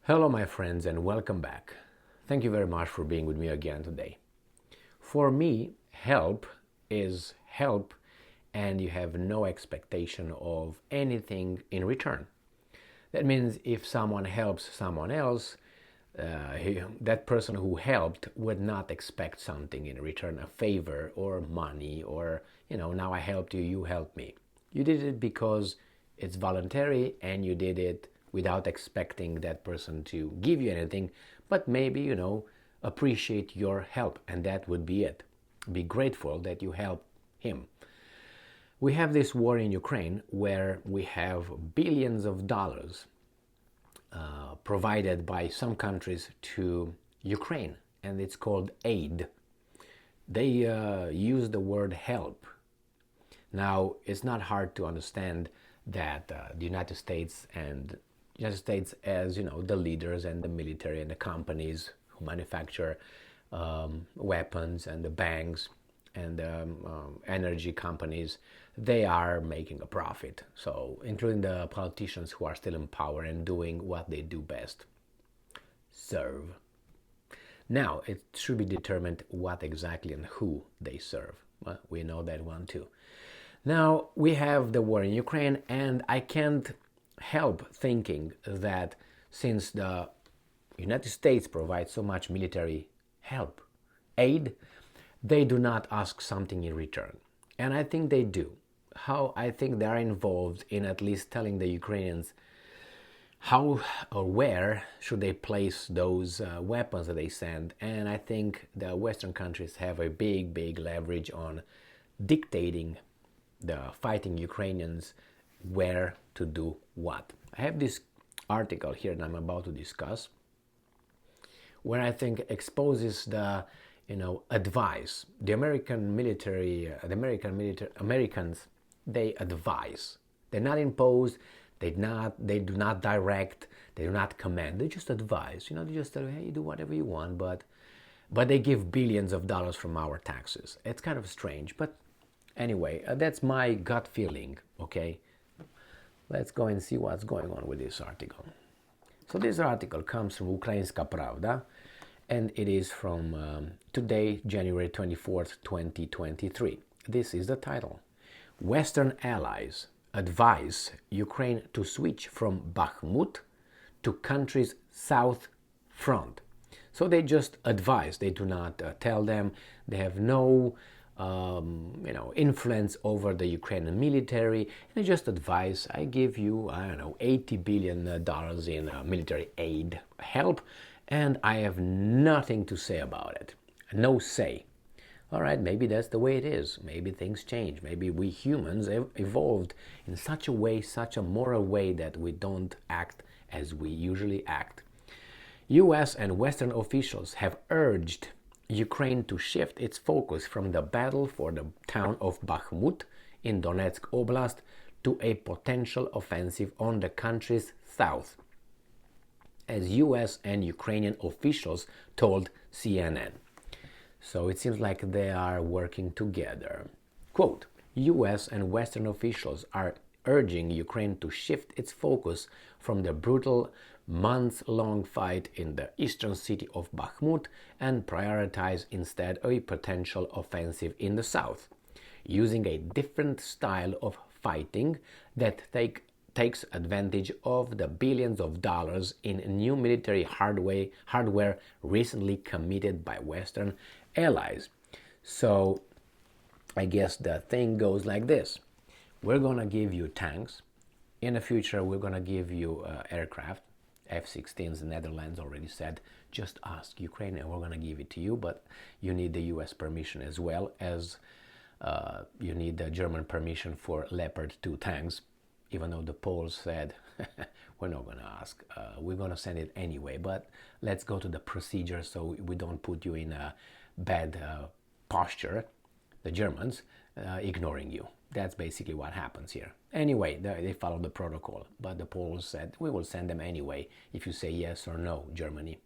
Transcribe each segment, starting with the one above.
Hello, my friends, and welcome back. Thank you very much for being with me again today. For me, help is help, and you have no expectation of anything in return. That means if someone helps someone else, that person who helped would not expect something in return, a favor or money, or, now I helped you, you helped me. You did it because it's voluntary and you did it without expecting that person to give you anything, but maybe, appreciate your help, and that would be it. Be grateful that you helped him. We have this war in Ukraine where we have billions of dollars provided by some countries to Ukraine, and it's called aid. They use the word help. Now, it's not hard to understand that the United States, as the leaders and the military and the companies who manufacture weapons, and the banks and energy companies, they are making a profit. So, including the politicians who are still in power and doing what they do best: serve. Now, it should be determined what exactly and who they serve. Well, we know that one too. Now, we have the war in Ukraine, and I can't help thinking that since the United States provides so much military help, aid, they do not ask something in return. And I think they do. How I think they are involved in at least telling the Ukrainians how or where should they place those weapons that they send. And I think the Western countries have a big leverage on dictating the fighting Ukrainians where to do what. I have this article here that I'm about to discuss, where I think exposes the advice. The American military, Americans, they advise. They're not imposed. They do not direct. They do not command. They just advise. They just tell you, hey, do whatever you want, but they give billions of dollars from our taxes. It's kind of strange, but anyway, that's my gut feeling. Okay, let's go and see what's going on with this article. So this article comes from Ukrainska Pravda, and it is from today, January 24th, 2023. This is the title. Western allies advise Ukraine to switch from Bakhmut to country's south front. So they just advise. They do not tell them. They have no influence over the Ukrainian military. And they just advise. I give you, $80 billion in military aid help, and I have nothing to say about it. No say. All right, maybe that's the way it is. Maybe things change. Maybe we humans have evolved in such a way, such a moral way, that we don't act as we usually act. US and Western officials have urged Ukraine to shift its focus from the battle for the town of Bakhmut in Donetsk Oblast to a potential offensive on the country's south, as US and Ukrainian officials told CNN. So it seems like they are working together. Quote, US and Western officials are urging Ukraine to shift its focus from the brutal months-long fight in the eastern city of Bakhmut and prioritize instead a potential offensive in the south, using a different style of fighting that takes advantage of the billions of dollars in new military hardware recently committed by Western allies. So I guess the thing goes like this. We're going to give you tanks. In the future, we're going to give you aircraft. F-16s, the Netherlands already said, just ask Ukraine and we're going to give it to you. But you need the US permission, as well as you need the German permission for Leopard 2 tanks. Even though the Poles said, we're not going to ask, we're going to send it anyway, but let's go to the procedure so we don't put you in a bad posture, the Germans, ignoring you. That's basically what happens here. Anyway, they follow the protocol, but the Poles said, we will send them anyway if you say yes or no, Germany.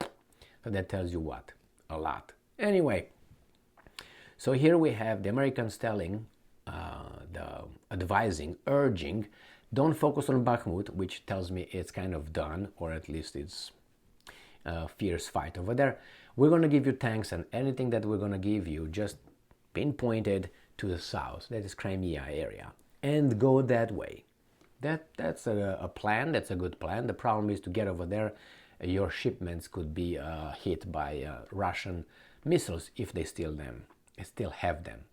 So that tells you what? A lot. Anyway, so here we have the Americans telling, the advising, urging, don't focus on Bakhmut, which tells me it's kind of done, or at least it's fierce fight over there. We're going to give you tanks, and anything that we're going to give you, just pinpointed to the south, that is Crimea area, and go that way. That's a plan. That's a good plan. The problem is to get over there, your shipments could be hit by Russian missiles if they still have them.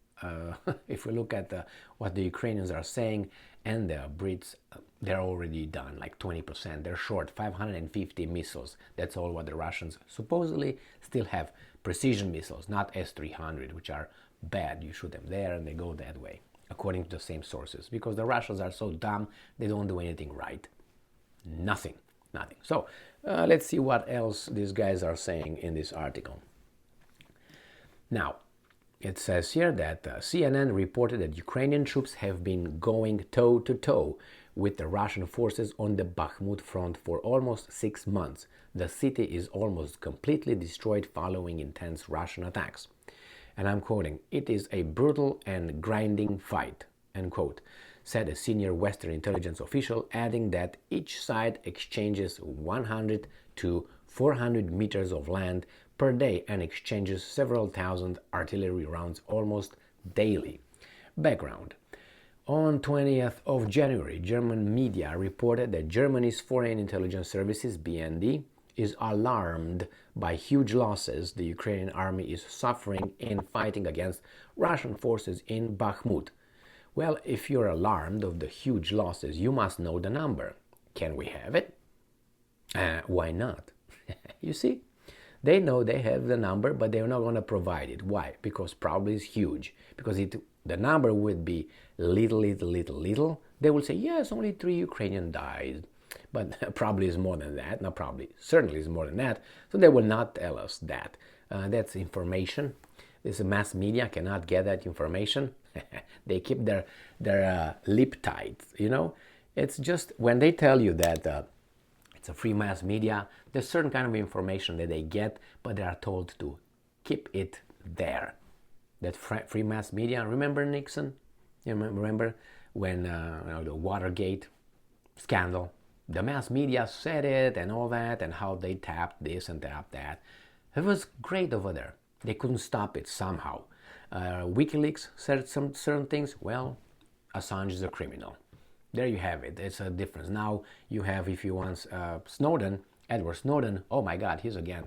If we look at what the Ukrainians are saying and the Brits, they're already done like 20%. They're short 550 missiles. That's all what the Russians supposedly still have. Precision missiles, not S-300, which are bad. You shoot them there and they go that way, according to the same sources, because the Russians are so dumb, they don't do anything right. Nothing. So let's see what else these guys are saying in this article. Now, it says here that CNN reported that Ukrainian troops have been going toe-to-toe with the Russian forces on the Bakhmut front for almost 6 months. The city is almost completely destroyed following intense Russian attacks. And I'm quoting, "It is a brutal and grinding fight," end quote, said a senior Western intelligence official, adding that each side exchanges 100 to 400 meters of land per day and exchanges several thousand artillery rounds almost daily. Background. On 20th of January, German media reported that Germany's Foreign Intelligence Services, BND, is alarmed by huge losses the Ukrainian army is suffering in fighting against Russian forces in Bakhmut. Well, if you're alarmed of the huge losses, you must know the number. Can we have it? Why not? You see, they know they have the number, but they're not going to provide it. Why? Because probably it's huge. Because the number would be little. They will say, yes, only 3 Ukrainians died. But probably is more than that. Not probably, certainly is more than that. So they will not tell us that. That's information. This mass media cannot get that information. They keep their lip tight, you know. It's just when they tell you that it's a free mass media, there's certain kind of information that they get, but they are told to keep it there. That free mass media, remember Nixon? You remember when the Watergate scandal? The mass media said it and all that, and how they tapped this and tapped that. It was great over there. They couldn't stop it somehow. WikiLeaks said some certain things. Well, Assange is a criminal. There you have it. It's a difference. Now you have, if you want, Snowden, Edward Snowden. Oh my God, he's again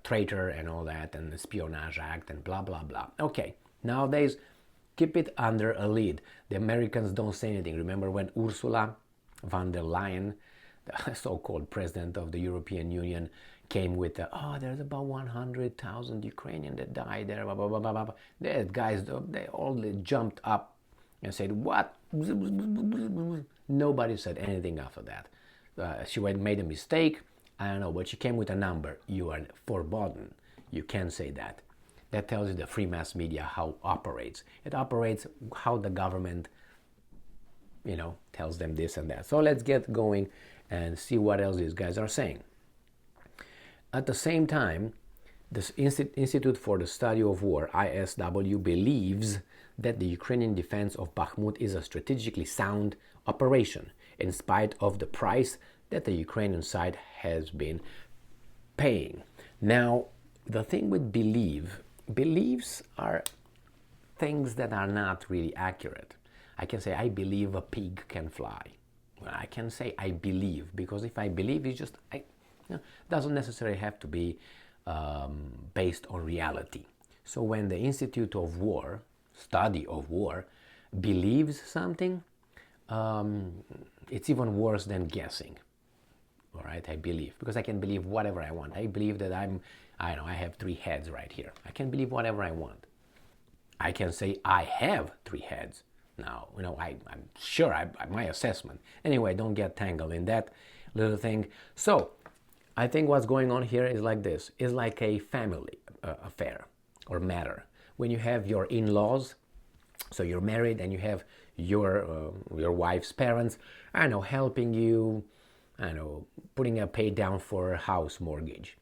traitor and all that, and the Espionage Act and blah blah blah. Okay, nowadays keep it under a lid. The Americans don't say anything. Remember when Ursula von der Leyen, the so-called president of the European Union, came with there's about 100,000 Ukrainians that died there, blah, blah, blah, blah, blah. The guys, they all jumped up and said, what? Nobody said anything after that. She made a mistake, I don't know, but she came with a number. You are forbidden. You can't say that. That tells you the free mass media how it operates. It operates how the government, tells them this and that. So let's get going and see what else these guys are saying. At the same time, the Institute for the Study of War, ISW, believes that the Ukrainian defense of Bakhmut is a strategically sound operation, in spite of the price that the Ukrainian side has been paying. Now, the thing with beliefs are things that are not really accurate. I can say, I believe a pig can fly. Well, I can say, I believe, because if I believe, it's just, doesn't necessarily have to be based on reality. So when the Institute of War, Study of War, believes something, it's even worse than guessing. All right, I believe, because I can believe whatever I want. I believe that I have 3 heads right here. I can believe whatever I want. I can say I have 3 heads. Now, I'm sure my assessment. Anyway, don't get tangled in that little thing. So, I think what's going on here is like this. It's like a family affair or matter. When you have your in-laws, so you're married and you have your wife's parents, helping you, putting a pay down for a house mortgage.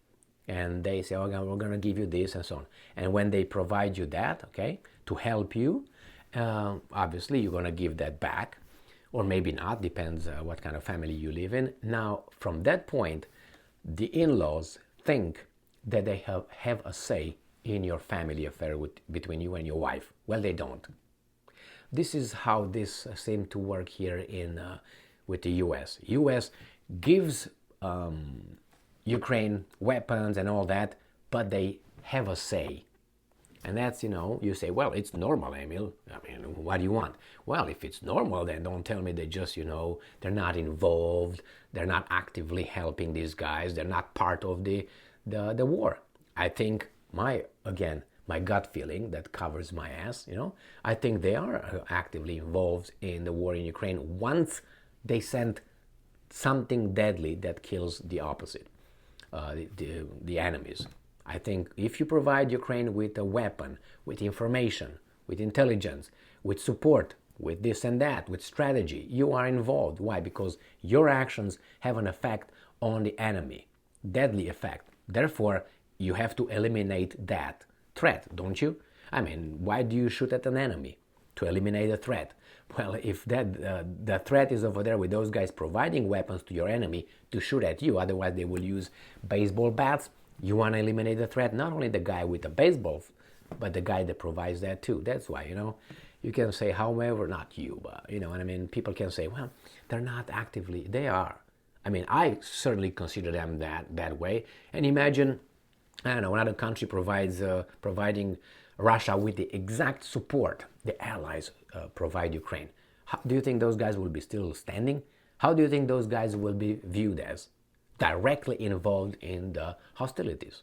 And they say, we're going to give you this and so on. And when they provide you that, okay, to help you, obviously you're going to give that back, or maybe not, depends what kind of family you live in. Now, from that point, the in-laws think that they have a say in your family affair between you and your wife. Well, they don't. This is how this seemed to work here in with the U.S. U.S. gives Ukraine weapons and all that, but they have a say. And that's, you say, well, it's normal, Emil. I mean, what do you want? Well, if it's normal, then don't tell me they just, they're not involved. They're not actively helping these guys. They're not part of the war. I think my gut feeling that covers my ass, I think they are actively involved in the war in Ukraine once they send something deadly that kills the opposite, the enemies. I think if you provide Ukraine with a weapon, with information, with intelligence, with support, with this and that, with strategy, you are involved. Why? Because your actions have an effect on the enemy, deadly effect. Therefore, you have to eliminate that threat, don't you? I mean, why do you shoot at an enemy? To eliminate a threat. Well, if the threat is over there with those guys providing weapons to your enemy to shoot at you, otherwise they will use baseball bats. You want to eliminate the threat, not only the guy with the baseball, but the guy that provides that too. That's why, you can say, however, not you, but what I mean? People can say, well, they're not actively, they are. I mean, I certainly consider them that way. And imagine, I don't know, another country providing Russia with the exact support the allies provide Ukraine. How do you think those guys will be still standing? How do you think those guys will be viewed as? Directly involved in the hostilities.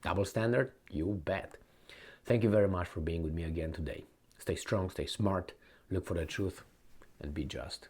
Double standard? You bet. Thank you very much for being with me again today. Stay strong, stay smart, look for the truth, and be just.